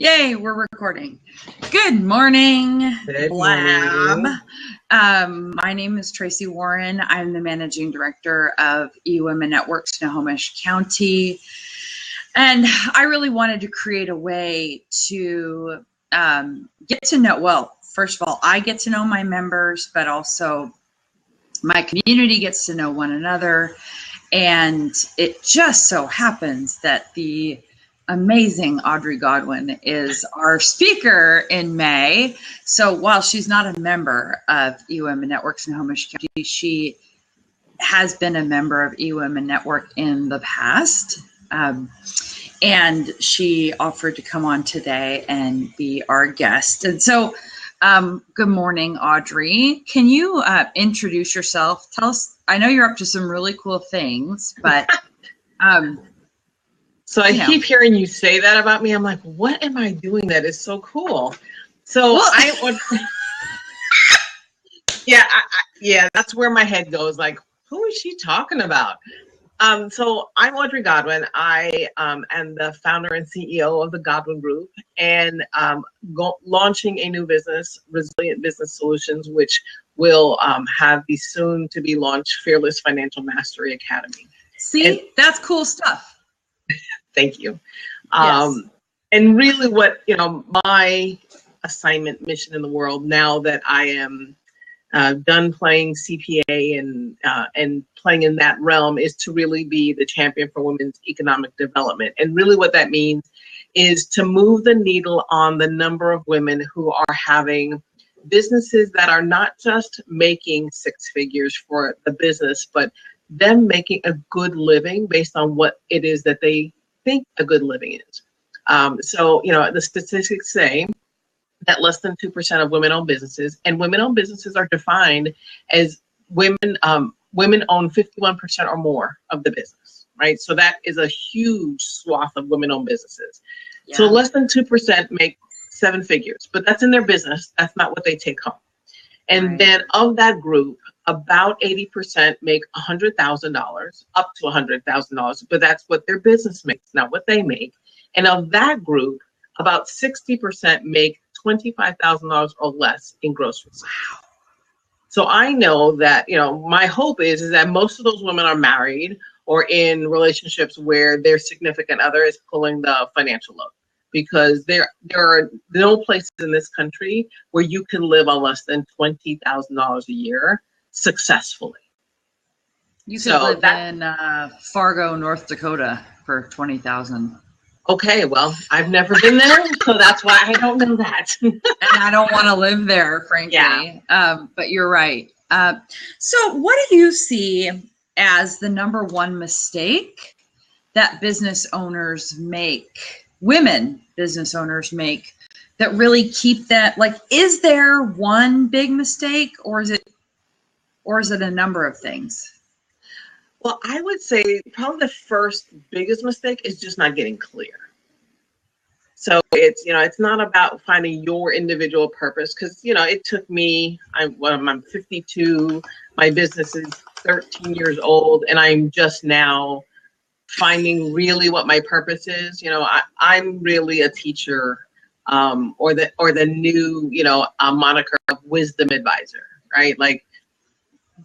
Yay, we're recording. Good morning, Good Blab. morning. My name is Tracy Warren. I'm the managing director of eWomenNetwork, Snohomish County. And I really wanted to create a way to get to know, well, first of all, I get to know my members, but also my community gets to know one another. And it just so happens that the amazing Audrey Godwin is our speaker in May. So while she's not a member of eWomenNetwork Snohomish County, she has been a member of eWomenNetwork in the past. And she offered to come on today and be our guest. And so good morning, Audrey. Can you introduce yourself? Tell us, I know you're up to some really cool things, but so I keep hearing you say that about me. I'm like, what am I doing that is so cool? So well, yeah, that's where my head goes. Like, who is she talking about? So I'm Audrey Godwin. I am the founder and CEO of the Godwin Group, and launching a new business, Resilient Business Solutions, which will have the soon to be launched Fearless Financial Mastery Academy. See, that's cool stuff. Thank you. Yes. And really what, my assignment, mission in the world, now that I am done playing CPA and playing in that realm, is to really be the champion for women's economic development. And really what that means is to move the needle on the number of women who are having businesses that are not just making six figures for the business, but them making a good living based on what it is that they think a good living is. So, the statistics say that less than 2% of women-owned businesses, and women-owned businesses are defined as women own 51% or more of the business, right? So that is a huge swath of women-owned businesses. Yeah. So less than 2% make seven figures, but that's in their business. That's not what they take home. And right. Then of that group, about 80% make $100,000, up to $100,000, but that's what their business makes, not what they make. And of that group, about 60% make $25,000 or less in gross receipts. Wow. So I know that, my hope is that most of those women are married or in relationships where their significant other is pulling the financial load, because there are no places in this country where you can live on less than $20,000 a year successfully. You could live in Fargo, North Dakota for $20,000. Okay, well, I've never been there, so that's why I don't know that. And I don't want to live there, frankly. Yeah. But you're right. So what do you see as the number one mistake that business owners make, women business owners make, that really keep that, like, is there one big mistake, or is it a number of things? Well, I would say probably the first biggest mistake is just not getting clear. So it's not about finding your individual purpose, because, it took me, I'm 52, my business is 13 years old, and I'm just now finding really what my purpose is. I'm really a teacher, or the new, moniker of wisdom advisor, right? Like,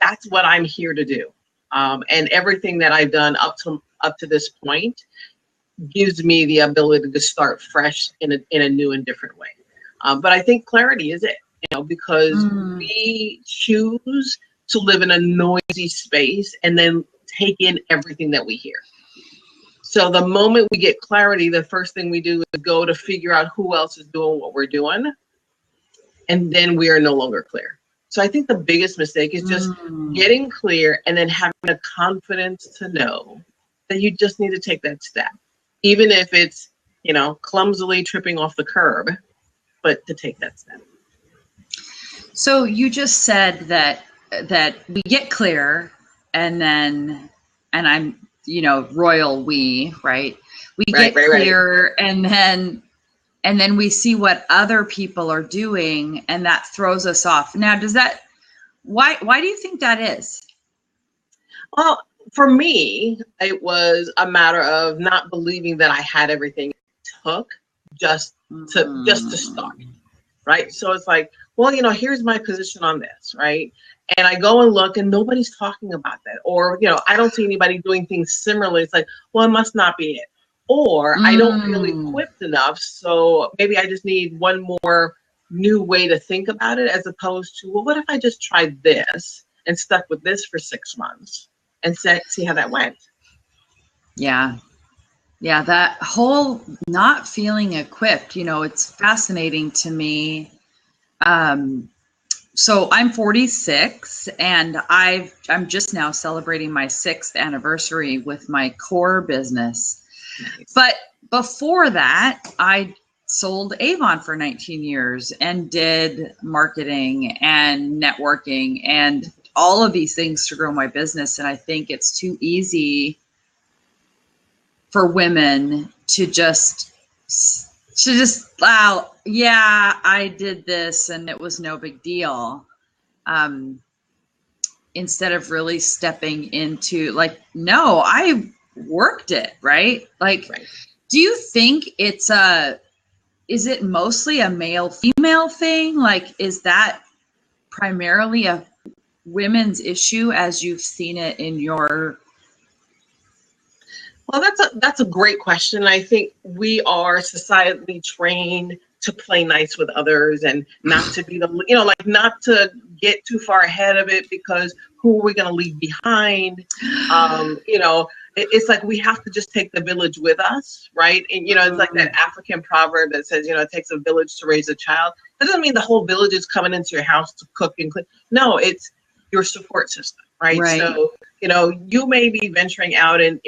that's what I'm here to do. And everything that I've done up to this point gives me the ability to start fresh in a new and different way. But I think clarity is it, because we choose to live in a noisy space and then take in everything that we hear. So the moment we get clarity, the first thing we do is go to figure out who else is doing what we're doing, and then we are no longer clear. So I think the biggest mistake is just getting clear and then having the confidence to know that you just need to take that step, even if it's, clumsily tripping off the curb, but to take that step. So you just said that we get clear, and I'm, royal we, right? We get clear, right. And then we see what other people are doing, and that throws us off. Now, why do you think that is? Well, for me, it was a matter of not believing that I had everything it took just to start, right? So it's like, well, here's my position on this, right? And I go and look and nobody's talking about that. Or, I don't see anybody doing things similarly. It's like, well, it must not be it. Or I don't feel equipped enough. So maybe I just need one more new way to think about it, as opposed to, well, what if I just tried this and stuck with this for 6 months and see how that went? Yeah. Yeah. That whole not feeling equipped, it's fascinating to me. So I'm 46 and I'm just now celebrating my 6th anniversary with my core business. Nice. But before that, I sold Avon for 19 years and did marketing and networking and all of these things to grow my business. And I think it's too easy for women to just, wow, yeah, I did this and it was no big deal. Instead of really stepping into like, no, I worked it, right? Like, right. Do you think is it mostly a male female thing? Like, is that primarily a women's issue as you've seen it in your? Well, that's a great question. I think we are societally trained to play nice with others and not to be not to get too far ahead of it, because who are we going to leave behind? It's like we have to just take the village with us, right? And, it's like that African proverb that says, it takes a village to raise a child. That doesn't mean the whole village is coming into your house to cook and clean. No, it's your support system, right? So, you may be venturing out and,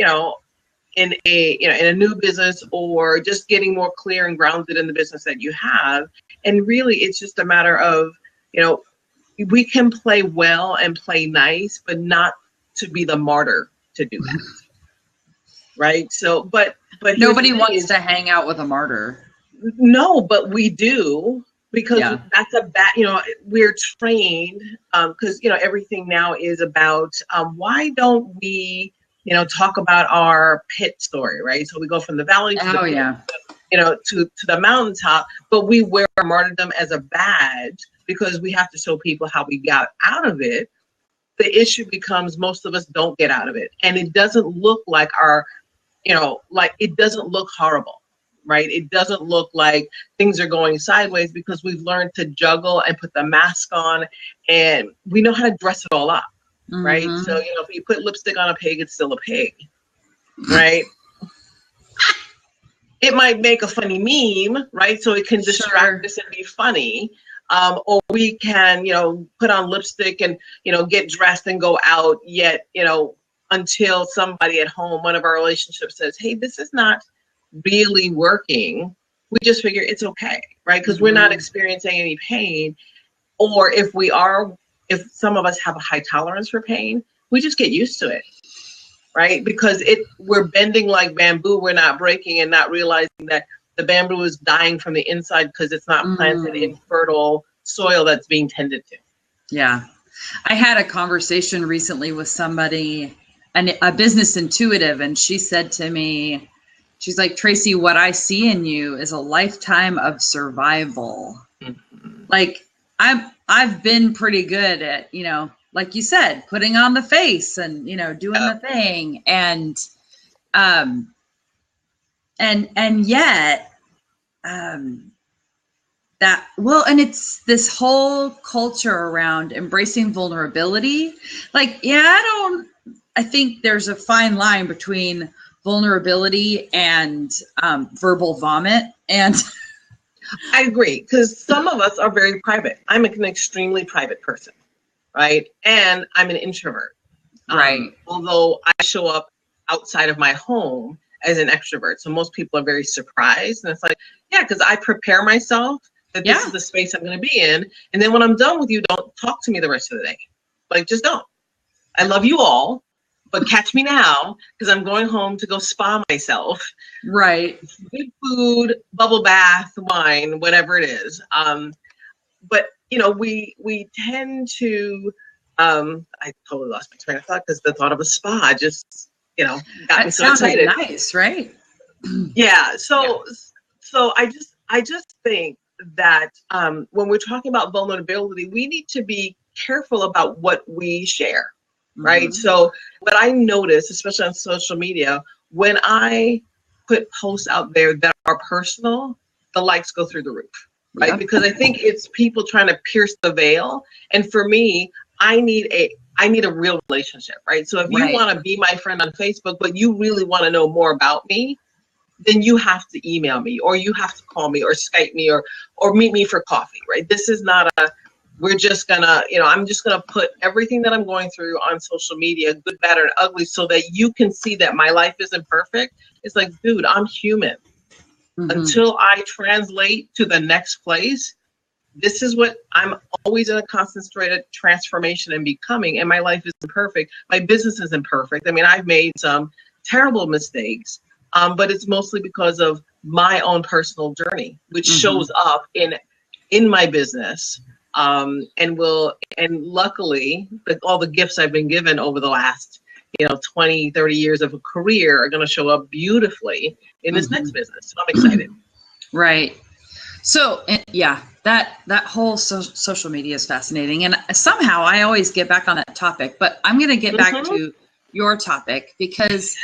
in a new business, or just getting more clear and grounded in the business that you have. And really, it's just a matter of, we can play well and play nice, but not to be the martyr to do that. Right. So, but nobody wants to hang out with a martyr. No, but we do, because that's a bad, we're trained, because, everything now is about, why don't we, talk about our pit story, right? So we go from the valley to the pit, to the mountaintop, but we wear martyrdom as a badge because we have to show people how we got out of it. The issue becomes most of us don't get out of it, and it doesn't look like it doesn't look horrible, right? It doesn't look like things are going sideways because we've learned to juggle and put the mask on, and we know how to dress it all up. Right. So, if you put lipstick on a pig, it's still a pig. Right. It might make a funny meme, right? So it can distract us and be funny. Or we can, put on lipstick and, get dressed and go out, yet, until somebody at home, one of our relationships says, hey, this is not really working. We just figure it's okay, right? Because we're not experiencing any pain. Or if some of us have a high tolerance for pain, we just get used to it, right? Because we're bending like bamboo, we're not breaking and not realizing that the bamboo is dying from the inside because it's not planted in fertile soil that's being tended to. Yeah. I had a conversation recently with somebody, a business intuitive, and she said to me, she's like, Tracy, what I see in you is a lifetime of survival. Like, I've been pretty good at, like you said, putting on the face and, doing the thing. And yet, and it's this whole culture around embracing vulnerability. Like, I think there's a fine line between vulnerability and verbal vomit. And I agree, because some of us are very private. I'm an extremely private person, right? And I'm an introvert, right? Although I show up outside of my home as an extrovert. So most people are very surprised. And it's like, because I prepare myself that this is the space I'm going to be in. And then when I'm done with you, don't talk to me the rest of the day. Like, just don't. I love you all, but catch me now, because I'm going home to go spa myself. Right. Good food, bubble bath, wine, whatever it is. But we tend to. I totally lost my train of thought because the thought of a spa just got me so excited. Nice, right? Yeah. So So I just think that when we're talking about vulnerability, we need to be careful about what we share, right? So what I notice, especially on social media, when I put posts out there that are personal, the likes go through the roof, right? Yep. Because I think it's people trying to pierce the veil. And for me, I need a real relationship, right? So if you want to be my friend on Facebook, but you really want to know more about me, then you have to email me, or you have to call me, or Skype me, or meet me for coffee, right? This is not we're just gonna, I'm just gonna put everything that I'm going through on social media, good, bad, and ugly, so that you can see that my life isn't perfect. It's like, dude, I'm human. Until I translate to the next place, this is what I'm always in a constant state of transformation and becoming, and my life isn't perfect. My business isn't perfect. I mean, I've made some terrible mistakes, but it's mostly because of my own personal journey, which shows up in my business, and luckily, all the gifts I've been given over the last 20, 30 years of a career are going to show up beautifully in this next business. So I'm excited. Right. So yeah, that whole social media is fascinating, and somehow I always get back on that topic. But I'm going to get back to your topic, because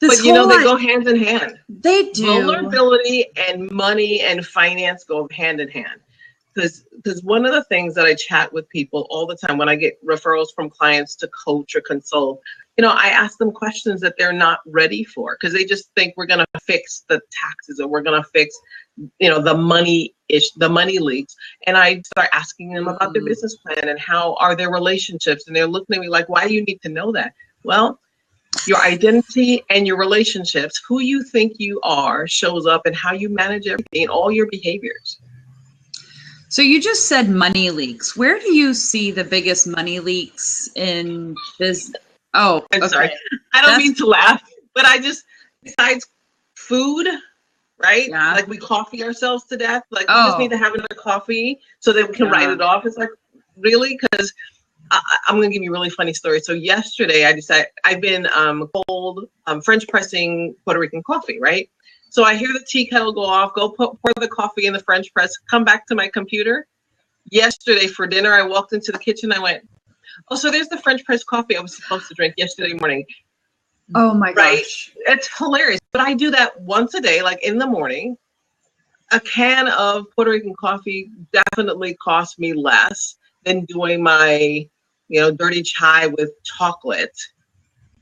but they go hand in hand. They do. Vulnerability and money and finance go hand in hand. Because one of the things that I chat with people all the time when I get referrals from clients to coach or consult, I ask them questions that they're not ready for, because they just think we're going to fix the taxes, or we're going to fix, the money leaks. And I start asking them about their business plan and how are their relationships. And they're looking at me like, why do you need to know that? Well, your identity and your relationships, who you think you are, shows up in how you manage everything, all your behaviors. So you just said money leaks. Where do you see the biggest money leaks in this? Oh, I'm sorry. I don't mean to laugh, but besides food, right? Yeah. Like we coffee ourselves to death. Like we just need to have another coffee so that we can write it off. It's like, really? Because I'm going to give you a really funny story. So yesterday I decided I've been cold French pressing Puerto Rican coffee, right? So I hear the tea kettle go off, go pour the coffee in the French press, come back to my computer. Yesterday for dinner, I walked into the kitchen. I went, oh, so there's the French press coffee I was supposed to drink yesterday morning. Oh my right? gosh. It's hilarious. But I do that once a day, like in the morning. A can of Puerto Rican coffee definitely costs me less than doing my, dirty chai with chocolate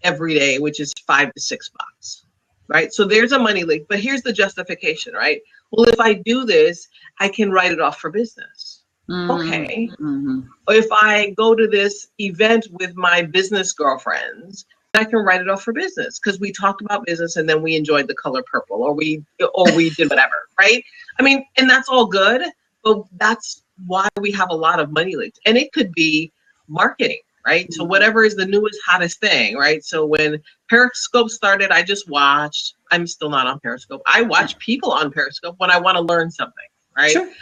every day, which is $5 to $6. Right? So there's a money leak, but here's the justification, right? Well, if I do this, I can write it off for business. Okay. Or if I go to this event with my business girlfriends, I can write it off for business because we talked about business and then we enjoyed the color purple, or we did whatever, right? I mean, and that's all good, but that's why we have a lot of money leaks. And it could be marketing. Right? So whatever is the newest, hottest thing, right? So when Periscope started, I just watched. I'm still not on Periscope. I watch people on Periscope when I want to learn something, right? Sure.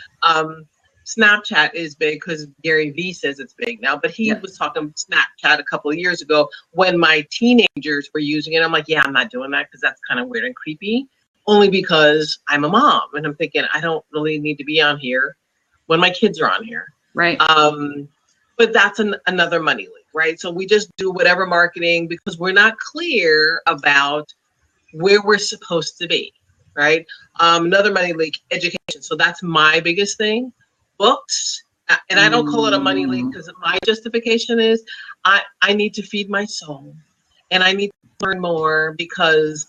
Snapchat is big because Gary Vee says it's big now, but he was talking Snapchat a couple of years ago when my teenagers were using it. I'm like, yeah, I'm not doing that because that's kind of weird and creepy, only because I'm a mom. And I'm thinking, I don't really need to be on here when my kids are on here. Right. But that's another money leak, right? So we just do whatever marketing because we're not clear about where we're supposed to be, right? Another money leak, education. So that's my biggest thing. Books, and I don't call it a money leak because my justification is I need to feed my soul and I need to learn more because,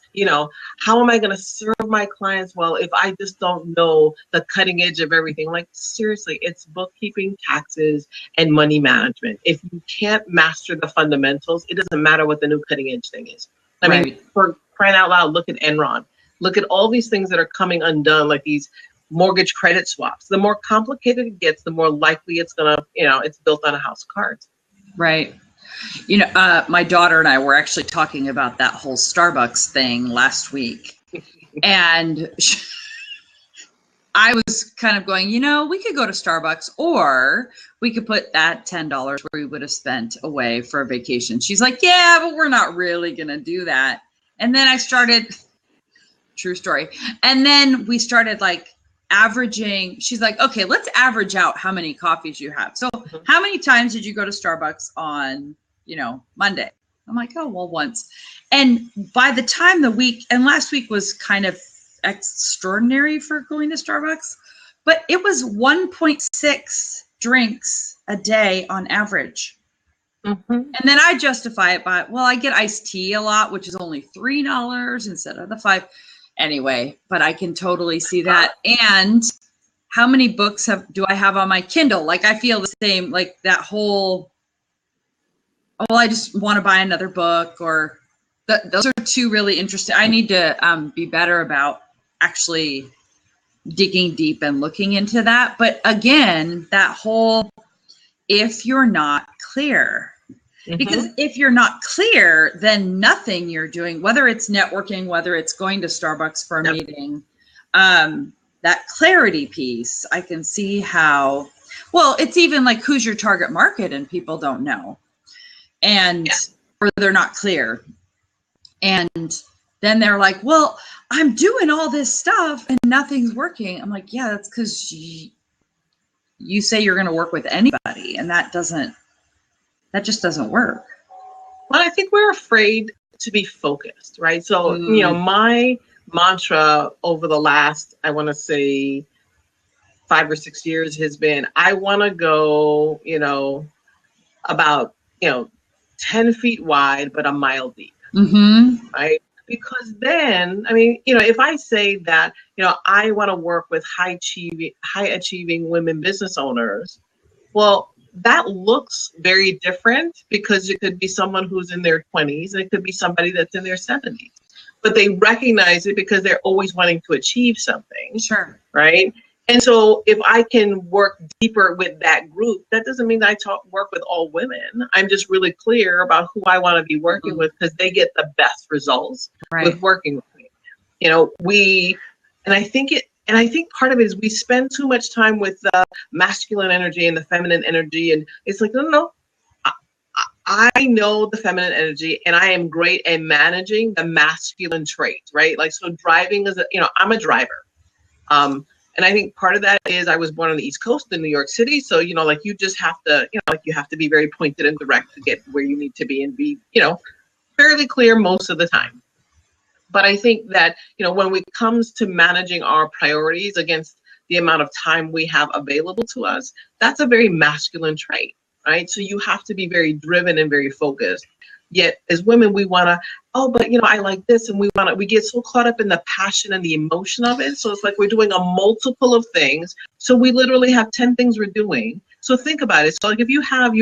how am I going to serve my clients well if I just don't know the cutting edge of everything? Like, seriously, it's bookkeeping, taxes, and money management. If you can't master the fundamentals, it doesn't matter what the new cutting edge thing is. I mean, for crying out loud, look at Enron. Look at all these things that are coming undone, like these mortgage credit swaps. The more complicated it gets, the more likely it's going to, it's built on a house of cards. Right. My daughter and I were actually talking about that whole Starbucks thing last week. And I was kind of going, we could go to Starbucks or we could put that $10 where we would have spent away for a vacation. She's like, yeah, but we're not really going to do that. And then I started true story. And then we started like averaging. She's like, okay, let's average out how many coffees you have. So how many times did you go to Starbucks on, Monday? I'm like, oh, well, once. And by the time the week, and last week was kind of extraordinary for going to Starbucks, but it was 1.6 drinks a day on average. And then I justify it by, well, I get iced tea a lot, which is only $3 instead of the $5. Anyway, but I can totally see that. And how many books do I have on my Kindle? Like, I feel the same, like that whole, well, I just want to buy another book, or those are two really interesting. I need to be better about actually digging deep and looking into that. But again, that whole, if you're not clear, because if you're not clear, then nothing you're doing, whether it's networking, whether it's going to Starbucks for a meeting, that clarity piece, I can see how, well, it's even like, who's your target market, and people don't know, and or they're not clear. And then they're like, well, I'm doing all this stuff and nothing's working. I'm like, yeah, that's because you say you're going to work with anybody, and that just doesn't work. Well, I think we're afraid to be focused, right? So, my mantra over the last, I want to say 5 or 6 years has been, I want to go, about, 10 feet wide, but a mile deep, right? Because then, I mean, if I say that, I want to work with high achieving women business owners, well, that looks very different, because it could be someone who's in their 20s, and it could be somebody that's in their 70s, but they recognize it because they're always wanting to achieve something. Sure. Right. And so if I can work deeper with that group, that doesn't mean that I work with all women. I'm just really clear about who I want to be working with, because they get the best results with working with me. And I think part of it is we spend too much time with the masculine energy and the feminine energy. And it's like, no, I know the feminine energy, and I am great at managing the masculine traits, right? Like, so driving is, I'm a driver. And I think part of that is I was born on the East Coast in New York City. So, like, you just have to, you have to be very pointed and direct to get where you need to be, and be, fairly clear most of the time. But I think that, when it comes to managing our priorities against the amount of time we have available to us, that's a very masculine trait, right? So you have to be very driven and very focused. Yet as women, we want to, I like this, and we get so caught up in the passion and the emotion of it. So it's like we're doing a multiple of things. So we literally have 10 things we're doing. So think about it. So like, if you have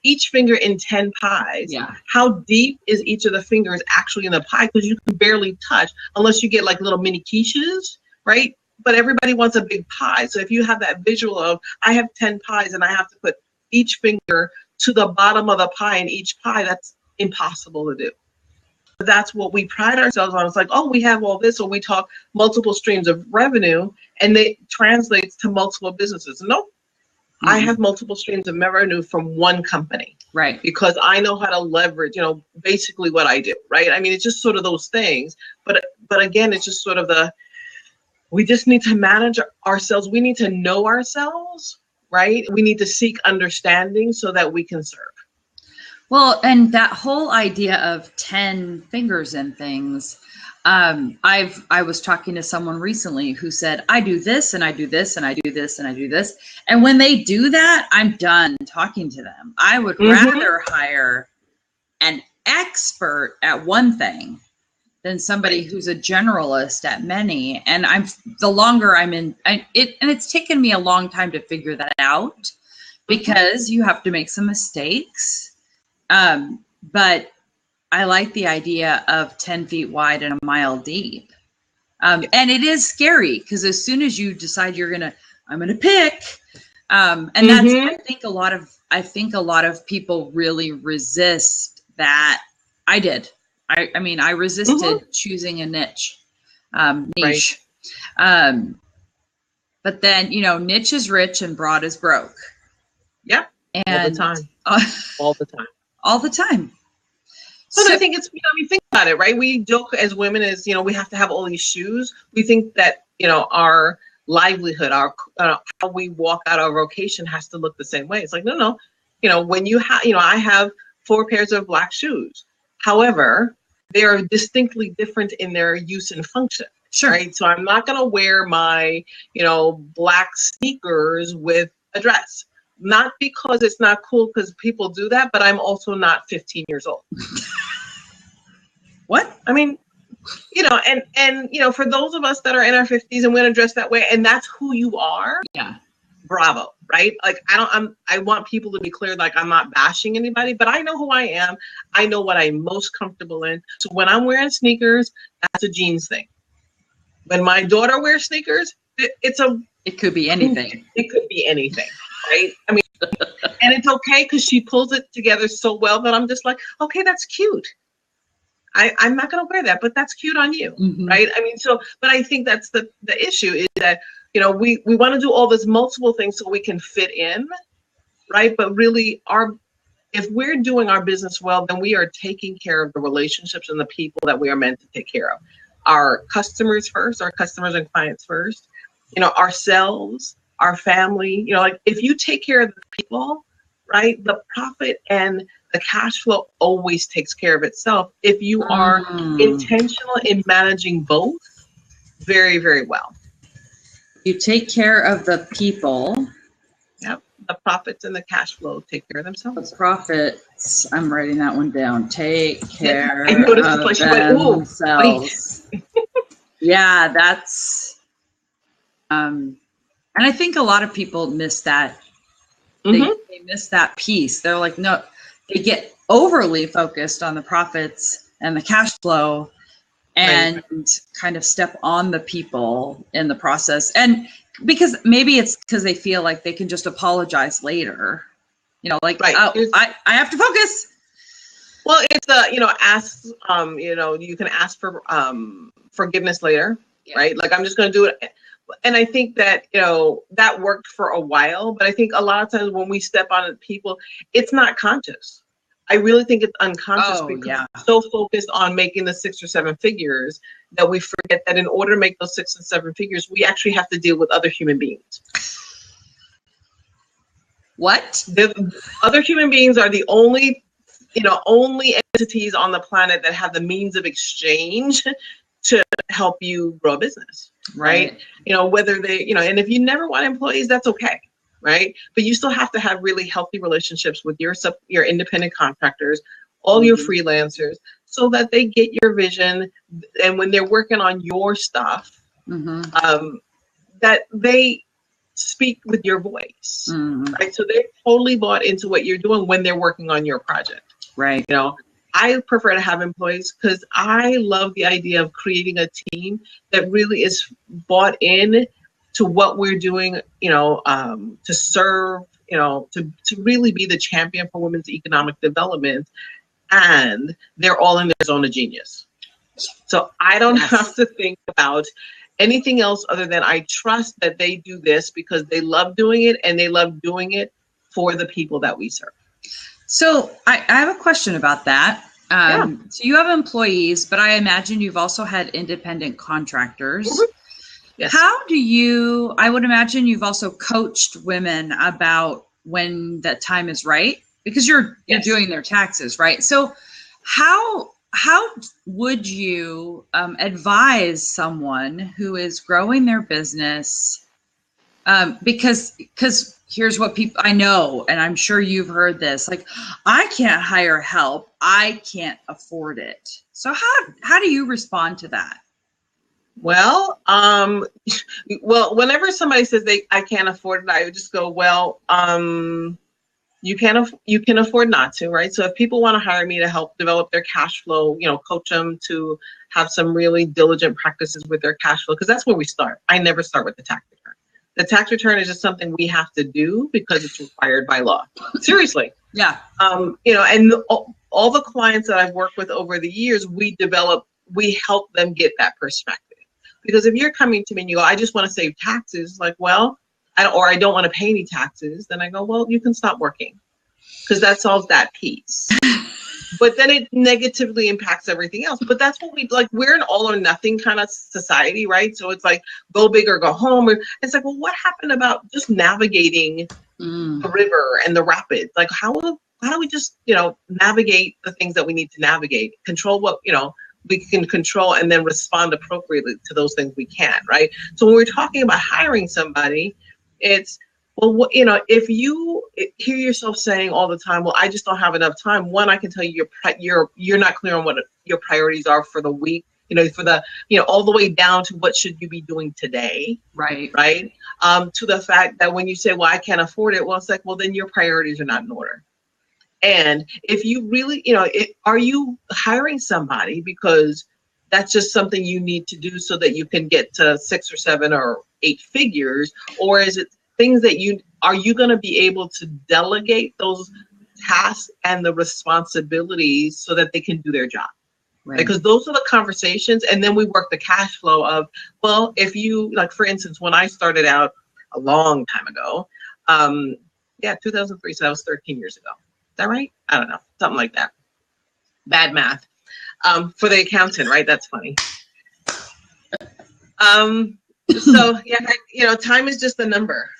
each finger in 10 pies, how deep is each of the fingers actually in the pie? Because you can barely touch unless you get like little mini quiches, right? But everybody wants a big pie. So if you have that visual of, I have 10 pies and I have to put each finger to the bottom of the pie in each pie, that's impossible to do. But that's what we pride ourselves on. It's like, oh, we have all this, so we talk multiple streams of revenue, and it translates to multiple businesses. Nope. I have multiple streams of revenue from one company, right? Because I know how to leverage, basically what I do, right? I mean, it's just sort of those things. But again, it's just sort of we just need to manage ourselves. We need to know ourselves, right? We need to seek understanding so that we can serve. Well, and that whole idea of 10 fingers in things, I was talking to someone recently who said, I do this and I do this and I do this and I do this. And when they do that, I'm done talking to them. I would rather hire an expert at one thing than somebody who's a generalist at many. And the longer I'm in it, and it's taken me a long time to figure that out, because you have to make some mistakes. But I like the idea of 10 feet wide and a mile deep. And it is scary, because as soon as you decide I'm going to pick, and that's, I think a lot of people really resist that. I did. I mean, I resisted choosing a niche. But then, niche is rich and broad is broke. Yeah. And all the time. All the time. But I think it's, think about about it, right? We joke as women as, we have to have all these shoes. We think that, our livelihood, our how we walk out our vocation has to look the same way. It's like, no. When you have, I have 4 pairs of black shoes. However, they are distinctly different in their use and function. Sure. Right. So I'm not going to wear my, black sneakers with a dress. Not because it's not cool, because people do that, but I'm also not 15 years old. What? I mean, and for those of us that are in our 50s and we're going to dress that way, and that's who you are. Yeah. Bravo. Right. Like, I want people to be clear, like, I'm not bashing anybody, but I know who I am. I know what I'm most comfortable in. So when I'm wearing sneakers, that's a jeans thing. When my daughter wears sneakers, it could be anything. It could be anything. Right. I mean, and it's okay because she pulls it together so well that I'm just like, okay, that's cute. I'm not going to wear that, but that's cute on you. Mm-hmm. Right. I mean, but I think that's the issue is that, we want to do all this multiple things so we can fit in. Right. But really if we're doing our business well, then we are taking care of the relationships and the people that we are meant to take care of. Our customers first, our customers and clients first, ourselves, our family, like if you take care of the people, right, the profit and the cash flow always takes care of itself if you are intentional in managing both very, very well. You take care of the people. Yep. The profits and the cash flow take care of themselves. The profits, I'm writing that one down. Take care I noticed of themselves. Yeah, that's, and I think a lot of people miss that. They miss that piece. They're like, no, they get overly focused on the profits and the cash flow and kind of step on the people in the process. And because maybe it's because they feel like they can just apologize later, I have to focus. Well, it's ask, you can ask for forgiveness later, right? Like, I'm just going to do it. And I think that, that worked for a while, but I think a lot of times when we step on people, it's not conscious. I really think it's unconscious because we're so focused on making the 6 or 7 figures that we forget that in order to make those 6 and 7 figures, we actually have to deal with other human beings. What? The other human beings are the only entities on the planet that have the means of exchange to help you grow a business, right? Whether they, and if you never want employees, that's okay, right? But you still have to have really healthy relationships with your independent contractors, all your freelancers, so that they get your vision, and when they're working on your stuff, that they speak with your voice, right? So they're totally bought into what you're doing when they're working on your project, right? I prefer to have employees because I love the idea of creating a team that really is bought in to what we're doing, to serve, to really be the champion for women's economic development. And they're all in their zone of genius. So I don't have to think about anything else other than I trust that they do this because they love doing it and they love doing it for the people that we serve. So I have a question about that. So you have employees, but I imagine you've also had independent contractors. Yes. How do you, I would imagine you've also coached women about when that time is right, because you're doing their taxes, right? So how would you advise someone who is growing their business? Because here's what people, I know, and I'm sure you've heard this, like, I can't hire help. I can't afford it. So how do you respond to that? Well, whenever somebody says I can't afford it, I would just go, well, you can afford not to, right? So if people want to hire me to help develop their cash flow, coach them to have some really diligent practices with their cash flow, because that's where we start. I never start with the tax return. The tax return is just something we have to do because it's required by law. Seriously. Yeah. And all the clients that I've worked with over the years, we help them get that perspective. Because if you're coming to me and you go, I just want to save taxes, like, well, I don't want to pay any taxes, then I go, well, you can stop working. because that solves that piece. But then it negatively impacts everything else. But that's what we like. We're an all or nothing kind of society, right? So it's like go big or go home. Or it's like, well, what happened about just navigating the river and the rapids? Like how do we just, navigate the things that we need to navigate, control what, we can control, and then respond appropriately to those things we can, right? So when we're talking about hiring somebody, it's, well, if you hear yourself saying all the time, well, I just don't have enough time. One, I can tell you you're not clear on what your priorities are for the week, for the, all the way down to what should you be doing today. Right. Right. To the fact that when you say, well, I can't afford it. Well, it's like, well, then your priorities are not in order. And if you really, are you hiring somebody because that's just something you need to do so that you can get to 6 or 7 or 8 figures? Or is it things that are you going to be able to delegate those tasks and the responsibilities so that they can do their job? Right. Because those are the conversations. And then we work the cash flow of, well, if you, like, for instance, when I started out a long time ago, 2003, so that was 13 years ago. Is that right? I don't know, something like that. Bad math for the accountant, right? That's funny. So yeah, time is just a number.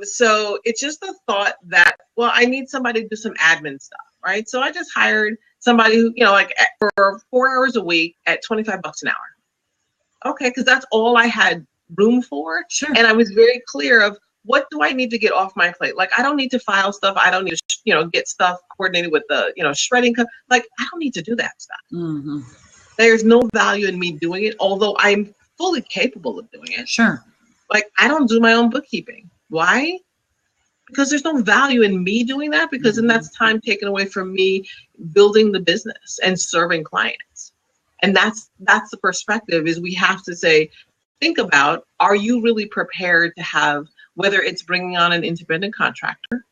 So it's just the thought that, well, I need somebody to do some admin stuff, right? So I just hired somebody who, for 4 hours a week at $25 an hour. Okay, because that's all I had room for. Sure. And I was very clear of, what do I need to get off my plate? Like, I don't need to file stuff. I don't need to, get stuff coordinated with the, shredding. Like, I don't need to do that stuff. Mm-hmm. There's no value in me doing it, although I'm fully capable of doing it. Sure. Like, I don't do my own bookkeeping. Why? Because there's no value in me doing that, because then that's time taken away from me building the business and serving clients. And that's the perspective, is we have to say, think about, are you really prepared to have, whether it's bringing on an independent contractor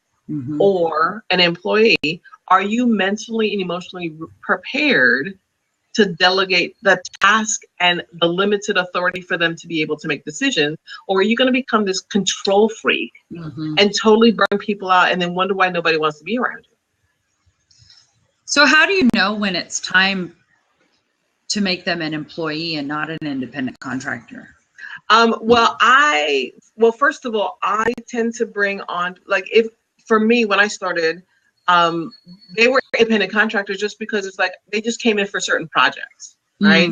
or an employee, are you mentally and emotionally prepared to delegate the task and the limited authority for them to be able to make decisions? Or are you going to become this control freak and totally burn people out and then wonder why nobody wants to be around you? So how do you know when it's time to make them an employee and not an independent contractor? Well, first of all, I tend to bring on, like, for me, when I started, they were independent contractors just because it's like, they just came in for certain projects, right?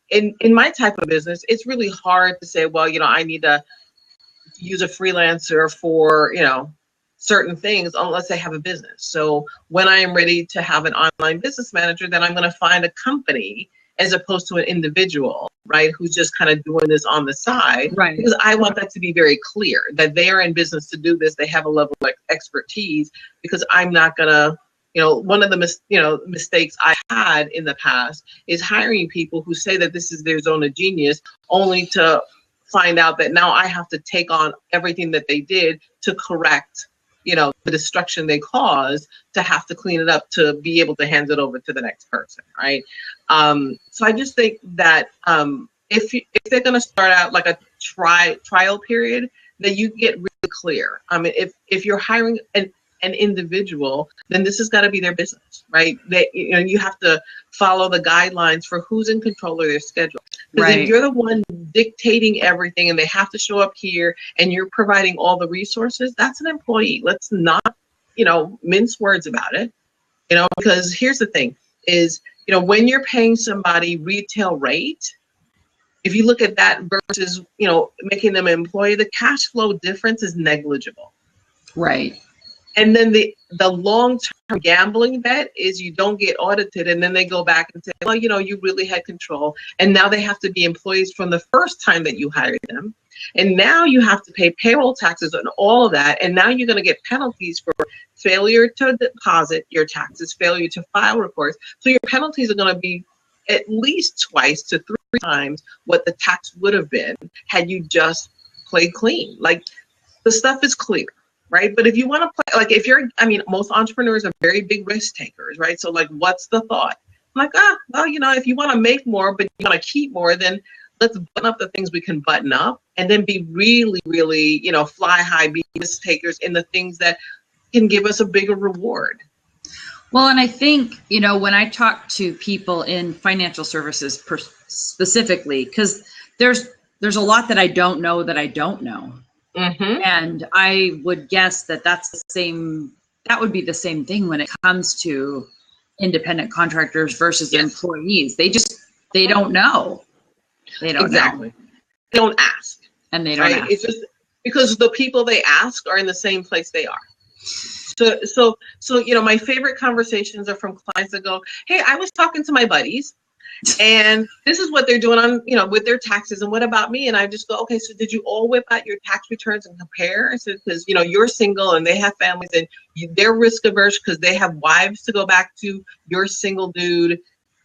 In my type of business, it's really hard to say, well, I need to use a freelancer for, certain things unless they have a business. So when I am ready to have an online business manager, then I'm going to find a company as opposed to an individual, right, who's just kind of doing this on the side. Right. Because I want that to be very clear that they are in business to do this. They have a level of expertise, because I'm not going to, one of the mistakes I had in the past is hiring people who say that this is their zone of genius, only to find out that now I have to take on everything that they did to correct, the destruction they caused, to have to clean it up to be able to hand it over to the next person, right? So I just think that if they're going to start out like a trial period, that you get really clear. I mean, if you're hiring an individual, then this has got to be their business, right? You have to follow the guidelines for who's in control of their schedule. Because if you're the one dictating everything and they have to show up here and you're providing all the resources, that's an employee. Let's not, mince words about it, because here's the thing is, when you're paying somebody retail rate, if you look at that versus, making them an employee, the cash flow difference is negligible. Right. And then the long-term gambling bet is you don't get audited, and then they go back and say, well, you really had control. And now they have to be employees from the first time that you hired them. And now you have to pay payroll taxes and all of that. And now you're going to get penalties for failure to deposit your taxes, failure to file reports. So your penalties are going to be at least 2 to 3 times what the tax would have been had you just played clean. Like, the stuff is clear. Right. But if you want to play, like, most entrepreneurs are very big risk takers. Right. So, like, what's the thought? I'm like, well, if you want to make more, but you want to keep more, then let's button up the things we can button up, and then be really, really, fly high, be risk takers in the things that can give us a bigger reward. Well, and I think, when I talk to people in financial services specifically, because there's a lot that I don't know that I don't know. Mm-hmm. And I would guess that that would be the same thing when it comes to independent contractors versus employees. They don't know. They don't know. They don't ask. And they don't ask. It's just because the people they ask are in the same place they are. So, my favorite conversations are from clients that go, hey, I was talking to my buddies and this is what they're doing on, with their taxes. And what about me? And I just go, okay, so did you all whip out your tax returns and compare? I said, because, you're single and they have families and they're risk averse because they have wives to go back to. You're single dude.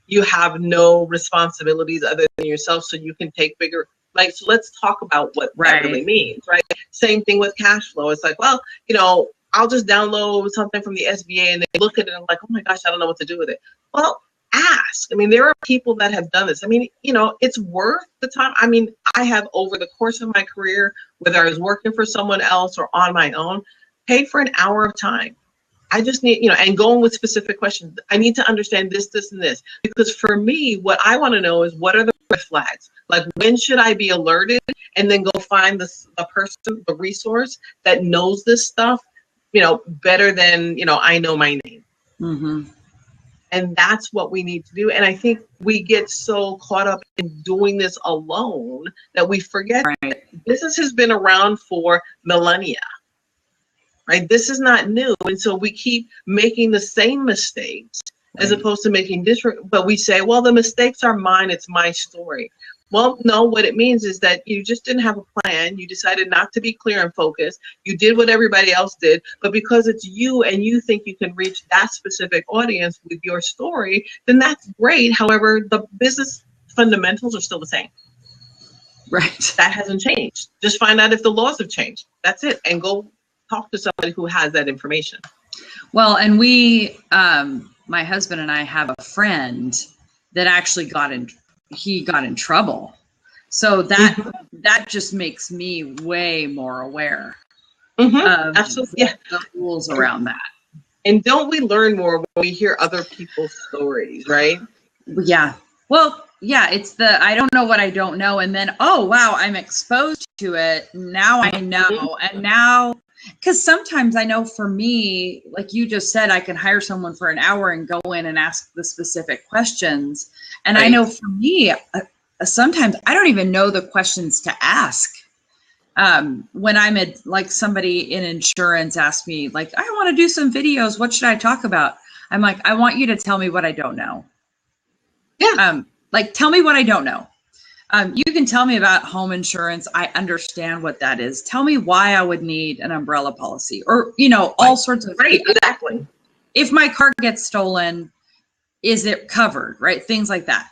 You have no responsibilities other than yourself. So you can take bigger, so let's talk about what that really means, right? Same thing with cash flow. It's like, well, I'll just download something from the SBA and they look at it and like, oh my gosh, I don't know what to do with it. Well, ask. I mean, there are people that have done this. I mean, it's worth the time. I mean, I have over the course of my career, whether I was working for someone else or on my own, paid for an hour of time. I just need, and going with specific questions. I need to understand this, this, and this. Because for me, what I want to know is what are the red flags? Like, when should I be alerted? And then go find the person, the resource that knows this stuff, better than, I know my name. Mm-hmm. And that's what we need to do. And I think we get so caught up in doing this alone that we forget that business has been around for millennia, right? This is not new. And so we keep making the same mistakes as opposed to making different, but we say, well, the mistakes are mine. It's my story. Well, no, what it means is that you just didn't have a plan. You decided not to be clear and focused. You did what everybody else did, but because it's you and you think you can reach that specific audience with your story, then that's great. However, the business fundamentals are still the same. Right. That hasn't changed. Just find out if the laws have changed. That's it. And go talk to somebody who has that information. Well, and we, my husband and I have a friend that actually got in trouble. So that just makes me way more aware of the rules around that. And don't we learn more when we hear other people's stories, right? Yeah. Well, yeah, it's I don't know what I don't know. And then, oh, wow, I'm exposed to it. Now I know. And now, because sometimes I know for me, like you just said, I can hire someone for an hour and go in and ask the specific questions. And I know for me, sometimes I don't even know the questions to ask. When I'm like somebody in insurance asks me, like, I want to do some videos. What should I talk about? I'm like, I want you to tell me what I don't know. Yeah. Like, tell me what I don't know. You can tell me about home insurance. I understand what that is. Tell me why I would need an umbrella policy or, all sorts of. Right. Exactly. If my car gets stolen, is it covered, right? Things like that,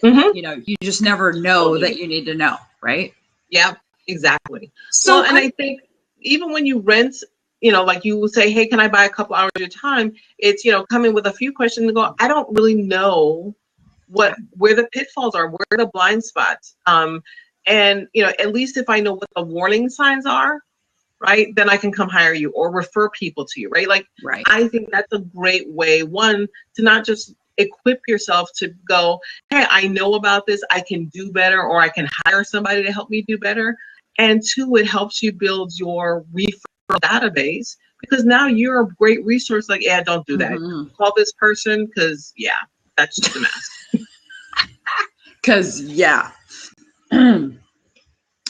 you just never know that you need to know, right? Yeah, exactly. So, and I think even when you rent, like you will say, hey, can I buy a couple hours at a time? It's, come in with a few questions and go, I don't really know where the pitfalls are, where the blind spots. And, at least if I know what the warning signs are, right, then I can come hire you or refer people to you, right? I think that's a great way, one, to not just equip yourself to go, hey, I know about this, I can do better, or I can hire somebody to help me do better. And two, it helps you build your referral database because now you're a great resource. Like, yeah, don't do that. Mm-hmm. Call this person because, that's just a mess. Because,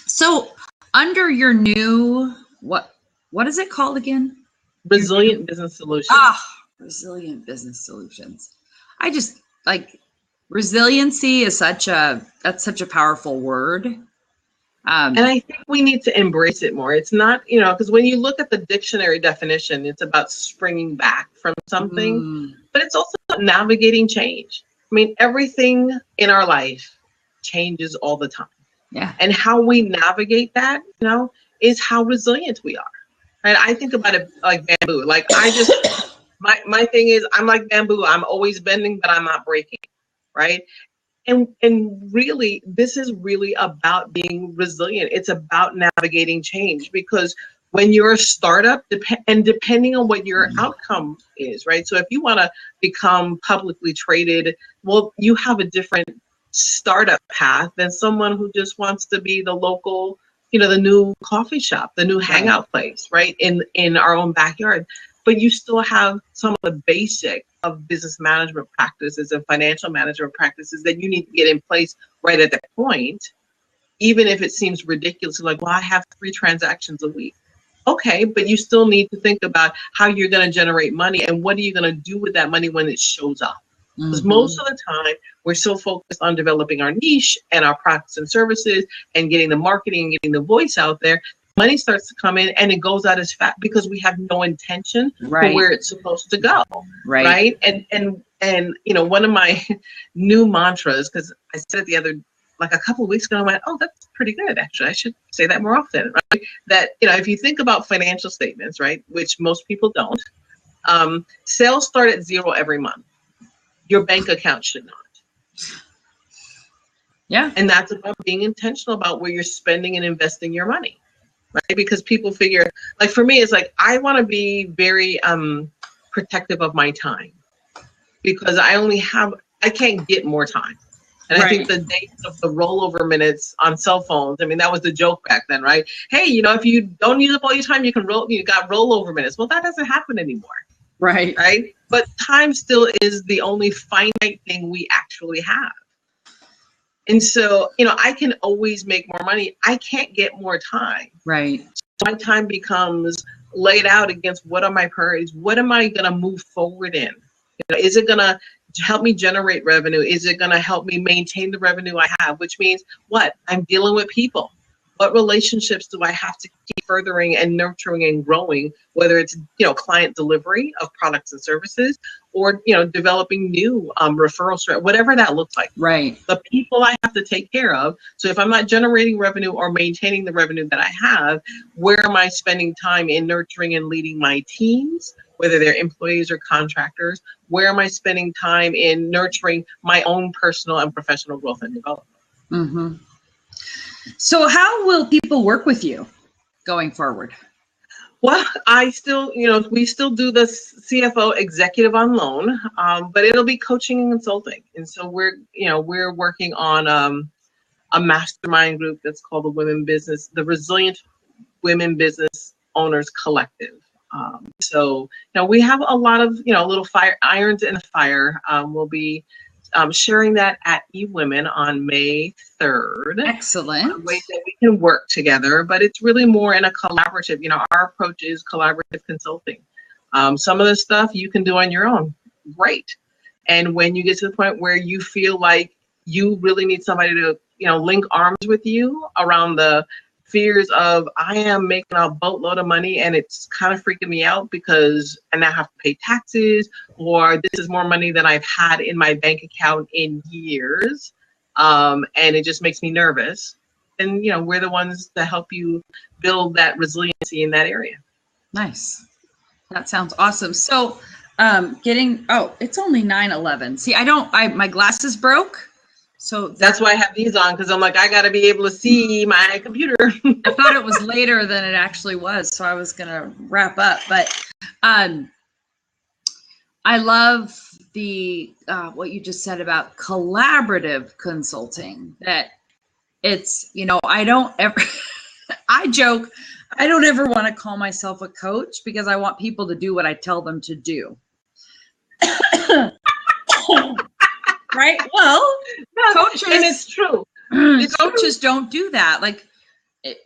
So under your new, what is it called again? Resilient Business Solutions. Resilient Business Solutions. I just resiliency is such a powerful word. And I think we need to embrace it more. It's not, because when you look at the dictionary definition, it's about springing back from something, but it's also about navigating change. I mean, everything in our life changes all the time. Yeah. And how we navigate that, is how resilient we are. And I think about it like bamboo. Like my thing is I'm like bamboo. I'm always bending, but I'm not breaking. Right. And really, this is really about being resilient. It's about navigating change because When you're a startup, and depending on what your outcome is, right? So if you want to become publicly traded, well, you have a different startup path than someone who just wants to be the local, the new coffee shop, the new hangout place, right? In our own backyard. But you still have some of the basic of business management practices and financial management practices that you need to get in place right at that point, even if it seems ridiculous, like, well, I have 3 transactions a week. Okay, but you still need to think about how you're going to generate money and what are you going to do with that money when it shows up. Because most of the time, we're so focused on developing our niche and our products and services and getting the marketing and getting the voice out there. Money starts to come in and it goes out as fast because we have no intention for where it's supposed to go. Right. And one of my new mantras, because I said it like a couple of weeks ago, I went, oh, that's pretty good. Actually, I should say that more often, right? That, if you think about financial statements, right, which most people don't, sales start at 0 every month. Your bank account should not. Yeah. And that's about being intentional about where you're spending and investing your money, right? Because people figure, like for me, it's like, I want to be very protective of my time because I can't get more time. And I think the days of the rollover minutes on cell phones, I mean, that was the joke back then, right? Hey, if you don't use up all your time, you got rollover minutes. Well, that doesn't happen anymore. Right. But time still is the only finite thing we actually have. And so, I can always make more money. I can't get more time. Right. So my time becomes laid out against what are my priorities? What am I going to move forward in? Is it going to help me generate revenue? Is it going to help me maintain the revenue I have? Which means what? I'm dealing with people. What relationships do I have to keep furthering and nurturing and growing, whether it's, client delivery of products and services or, developing new referral strategies, whatever that looks like. Right. The people I have to take care of. So if I'm not generating revenue or maintaining the revenue that I have, where am I spending time in nurturing and leading my teams, whether they're employees or contractors? Where am I spending time in nurturing my own personal and professional growth and development? Mm-hmm. So how will people work with you going forward? Well, we still do the CFO executive on loan, but it'll be coaching and consulting. And so we're working on a mastermind group that's called the Resilient Women Business Owners Collective. So we have a lot of little irons in the fire. We'll be sharing that at eWomen on May 3rd. Excellent. Ways that we can work together, but it's really more in a collaborative. Our approach is collaborative consulting. Some of the stuff you can do on your own, great. And when you get to the point where you feel like you really need somebody to link arms with you around the fears of I am making a boatload of money and it's kind of freaking me out because I now have to pay taxes, or this is more money than I've had in my bank account in years, and it just makes me nervous. And we're the ones to help you build that resiliency in that area. Nice. That sounds awesome. So it's only 9:11. See, my glasses broke. So that's why I have these on, because I'm like, I got to be able to see my computer. I thought it was later than it actually was, so I was going to wrap up. But I love the what you just said about collaborative consulting. That it's, I don't ever, I joke, I don't ever want to call myself a coach because I want people to do what I tell them to do. Right? Well, coaches, and it's true. Coaches don't do that. Like,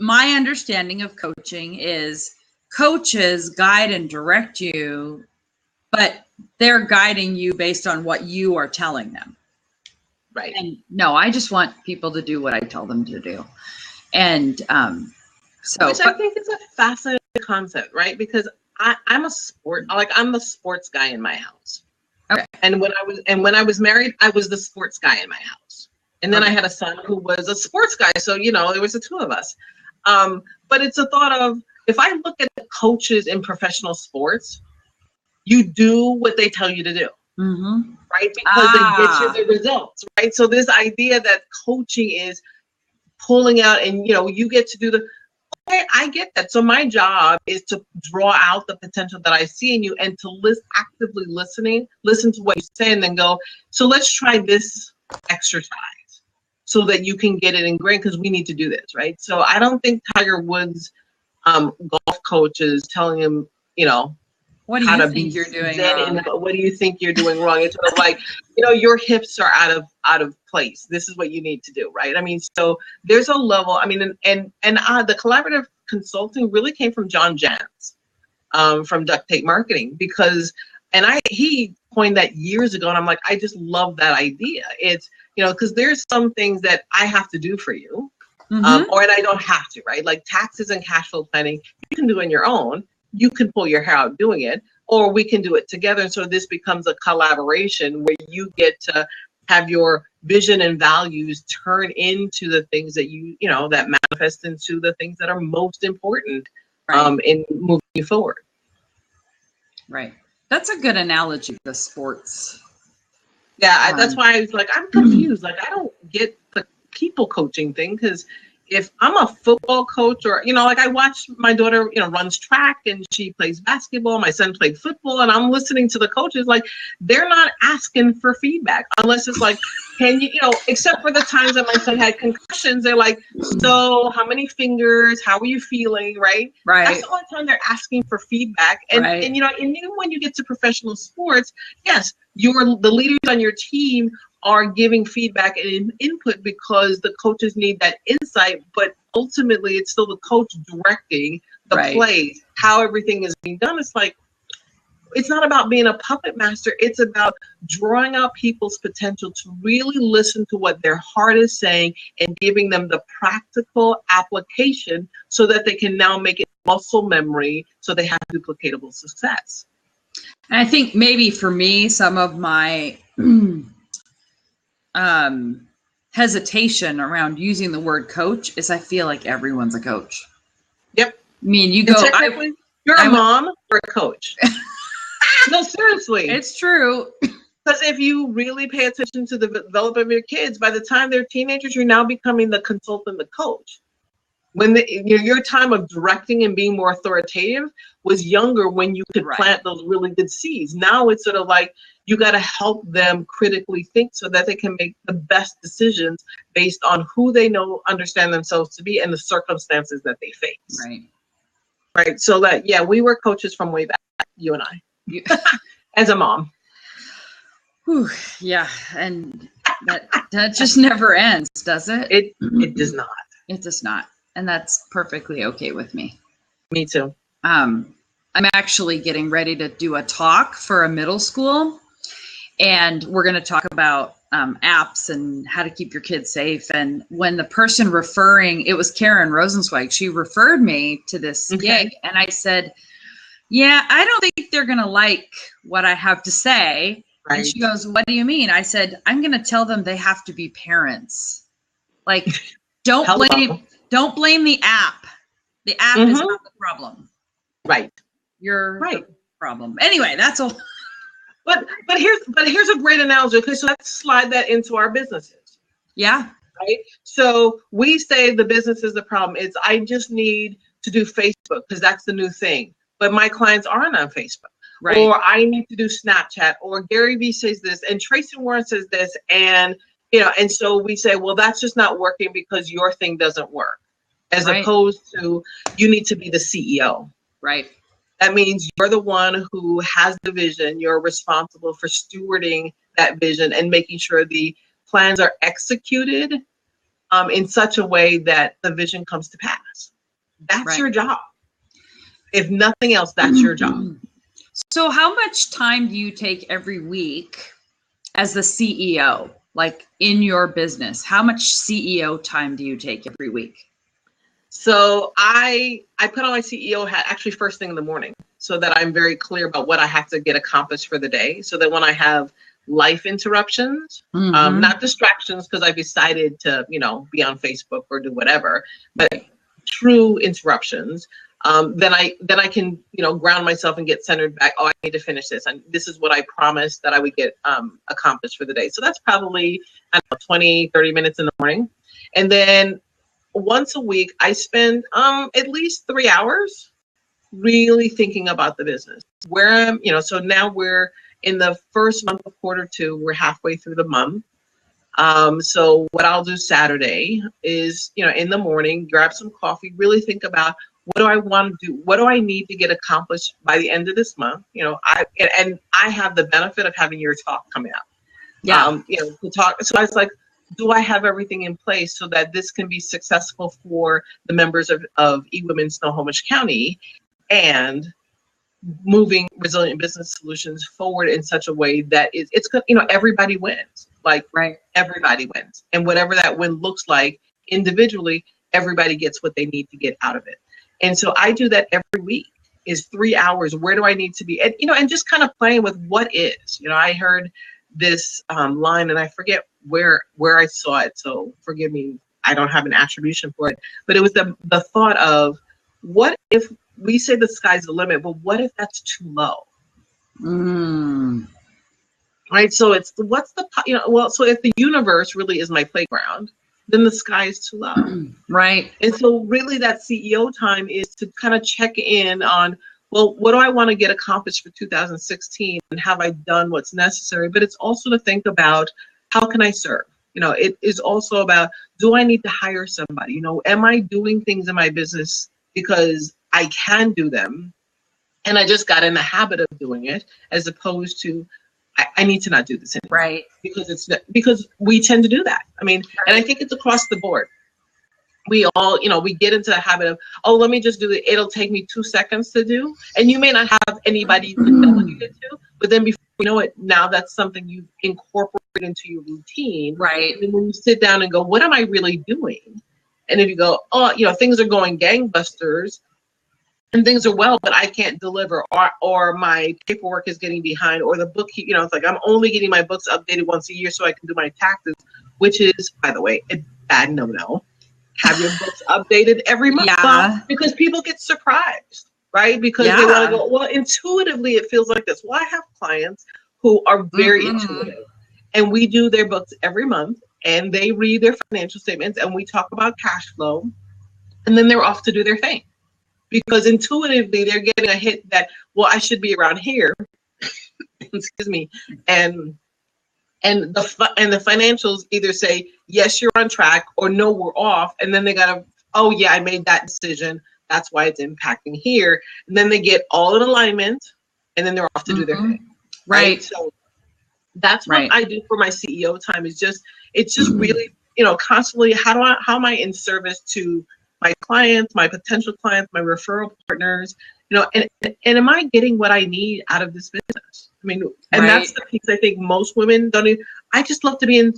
my understanding of coaching is coaches guide and direct you, but they're guiding you based on what you are telling them. Right. And no, I just want people to do what I tell them to do. And which I think is a fascinating concept, right? Because I'm the sports guy in my house. Okay. And when I was married, I was the sports guy in my house. And then I had a son who was a sports guy. So, there was the two of us. But it's a thought of, if I look at the coaches in professional sports, you do what they tell you to do. Mm-hmm. Right? Because they get you the results, right? So this idea that coaching is pulling out and, you get to do I get that. So my job is to draw out the potential that I see in you and to actively listen to what you say and then go, so let's try this exercise so that you can get it ingrained, because we need to do this, right? So I don't think Tiger Woods golf coach is telling him, what do you think you're doing wrong? What do you think you're doing wrong? It's sort of like, your hips are out of place. This is what you need to do, right? I mean, so there's a level. I mean, and the collaborative consulting really came from John Jantz, from Duct Tape Marketing, because he coined that years ago, and I'm like, I just love that idea. It's because there's some things that I have to do for you, and I don't have to, right? Like taxes and cash flow planning, you can do on your own. You can pull your hair out doing it, or we can do it together. And so this becomes a collaboration where you get to have your vision and values turn into the things that that manifest into the things that are most important, in moving you forward. Right. That's a good analogy, the sports. Yeah, that's why I was like, I'm confused. Like, I don't get the people coaching thing, because if I'm a football coach, or, like I watch my daughter, runs track and she plays basketball, my son played football, and I'm listening to the coaches, like they're not asking for feedback unless it's like, can you, except for the times that my son had concussions, they're like, so how many fingers, how are you feeling, right? Right. That's the only time they're asking for feedback. And, and even when you get to professional sports, yes, the leaders on your team are giving feedback and input because the coaches need that insight, but ultimately it's still the coach directing the plays, how everything is being done. It's like, it's not about being a puppet master. It's about drawing out people's potential to really listen to what their heart is saying and giving them the practical application so that they can now make it muscle memory so they have duplicatable success. And I think maybe for me, some of my hesitation around using the word coach is I feel like everyone's a coach. Yep. I mean, you go, you're a mom or a coach. No, seriously. It's true. Because if you really pay attention to the development of your kids, by the time they're teenagers, you're now becoming the consultant, the coach. When your time of directing and being more authoritative was younger, when you could plant those really good seeds. Now it's sort of like you got to help them critically think so that they can make the best decisions based on who they understand themselves to be and the circumstances that they face. Right. So that, we were coaches from way back, you and I, as a mom. Whew, yeah. And that just never ends, does it? It does not. It does not. And that's perfectly okay with me. Me too. I'm actually getting ready to do a talk for a middle school, and we're going to talk about apps and how to keep your kids safe. And when the person it was Karen Rosenzweig, she referred me to this gig, and I said, yeah, I don't think they're going to like what I have to say. Right. And she goes, what do you mean? I said, I'm going to tell them they have to be parents. Like, don't blame the app. The app is not the problem. Right. You're the problem. Anyway, that's all. But here's a great analogy. Okay, so let's slide that into our businesses. Yeah. Right. So we say the business is the problem. I just need to do Facebook because that's the new thing. But my clients aren't on Facebook. Right. Or I need to do Snapchat, or Gary Vee says this and Tracy Warren says this, and and so we say, well, that's just not working because your thing doesn't work, as opposed to you need to be the CEO. Right. That means you're the one who has the vision. You're responsible for stewarding that vision and making sure the plans are executed in such a way that the vision comes to pass. That's your job. If nothing else, that's your job. So how much time do you take every week as the CEO, like in your business? How much CEO time do you take every week? So I put on my CEO hat actually first thing in the morning so that I'm very clear about what I have to get accomplished for the day. So that when I have life interruptions, not distractions, because I've decided to, be on Facebook or do whatever, but true interruptions. Then I can, ground myself and get centered back. Oh, I need to finish this. And this is what I promised that I would get accomplished for the day. So that's probably, 20, 30 minutes in the morning. And then once a week, I spend at least 3 hours really thinking about the business. Where I'm, so now we're in the first month of Q2. We're halfway through the month. So what I'll do Saturday is, in the morning, grab some coffee, really think about what do I want to do? What do I need to get accomplished by the end of this month? And I have the benefit of having your talk coming up. Yeah. To talk. So I was like, do I have everything in place so that this can be successful for the members of eWomen Snohomish County, and moving resilient business solutions forward in such a way that it's good, everybody wins. Like, right. Everybody wins. And whatever that win looks like individually, everybody gets what they need to get out of it. And so I do that every week, is 3 hours. Where do I need to be? And, and just kind of playing with what is. I heard this line, and I forget where I saw it, so forgive me, I don't have an attribution for it, but it was the thought of, what if we say the sky's the limit, but what if that's too low? Right. So it's so if the universe really is my playground, then the sky is too low. Right. And so really that CEO time is to kind of check in on, well, what do I want to get accomplished for 2016, and have I done what's necessary? But it's also to think about, how can I serve? It is also about, do I need to hire somebody? Am I doing things in my business because I can do them, and I just got in the habit of doing it, as opposed to, I need to not do this anymore. Right. Because we tend to do that. I mean, right. And I think it's across the board. We all, we get into the habit of, oh, let me just do it. It'll take me 2 seconds to do. And you may not have anybody you can delegate it to, but then before you know it, now that's something you incorporate into your routine. Right. And when you sit down and go, what am I really doing? And if you go, oh, things are going gangbusters and things are well, but I can't deliver, or my paperwork is getting behind, or the book, it's like I'm only getting my books updated once a year so I can do my taxes, which is, by the way, a bad no-no. Have your books updated every month. Yeah. Well, because people get surprised, right? Because they want to go, well, intuitively it feels like this. Well, I have clients who are very intuitive, and we do their books every month, and they read their financial statements, and we talk about cash flow, and then they're off to do their thing. Because intuitively they're getting a hit that, well, I should be around here, excuse me, and the financials either say, yes, you're on track, or no, we're off. And then they gotta, oh yeah, I made that decision. That's why it's impacting here. And then they get all in alignment, and then they're off to do their thing. Right. So that's what I do for my CEO time, is it's just really, constantly, how am I in service to my clients, my potential clients, my referral partners, and am I getting what I need out of this business? I mean, and that's the piece I think most women don't even, I just love to be in,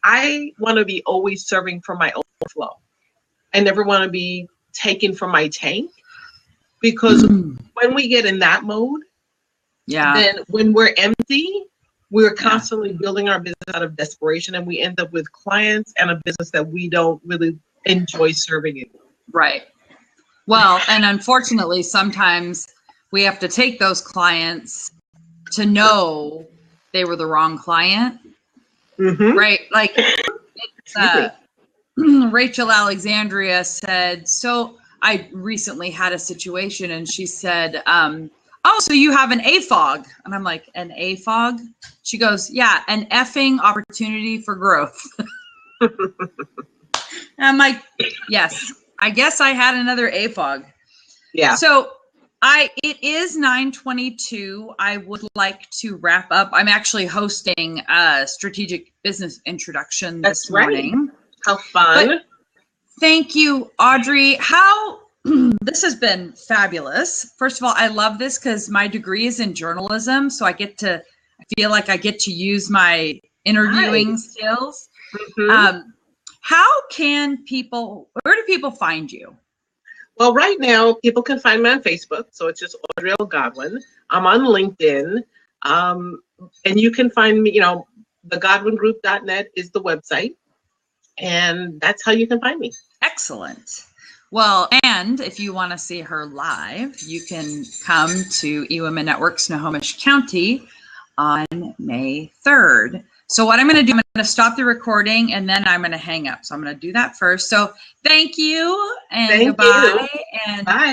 I want to be always serving from my overflow. I never want to be taken from my tank, because when we get in that mode, then when we're empty, we're constantly building our business out of desperation, and we end up with clients and a business that we don't really enjoy serving it. Right. Well, and unfortunately, sometimes we have to take those clients to know they were the wrong client. Right. Like, it's, Rachel Alexandria said, so I recently had a situation, and she said, oh, so you have an AFOG. And I'm like, an AFOG? She goes, yeah, an effing opportunity for growth. And I'm like, yes, I guess I had another AFOG. Yeah. So it is 9:22. I would like to wrap up. I'm actually hosting a strategic business introduction this morning. How fun. But thank you, Audrey. This has been fabulous. First of all, I love this because my degree is in journalism. So I feel like I get to use my interviewing skills. Where do people find you? Well, right now, people can find me on Facebook. So it's just Audrey Godwin. I'm on LinkedIn. And you can find me, thegodwingroup.net is the website. And that's how you can find me. Excellent. Well, and if you want to see her live, you can come to eWomenNetwork Snohomish County on May 3rd. So what I'm going to do, I'm going to stop the recording and then I'm going to hang up. So I'm going to do that first. So thank you and Thank goodbye. you. And bye.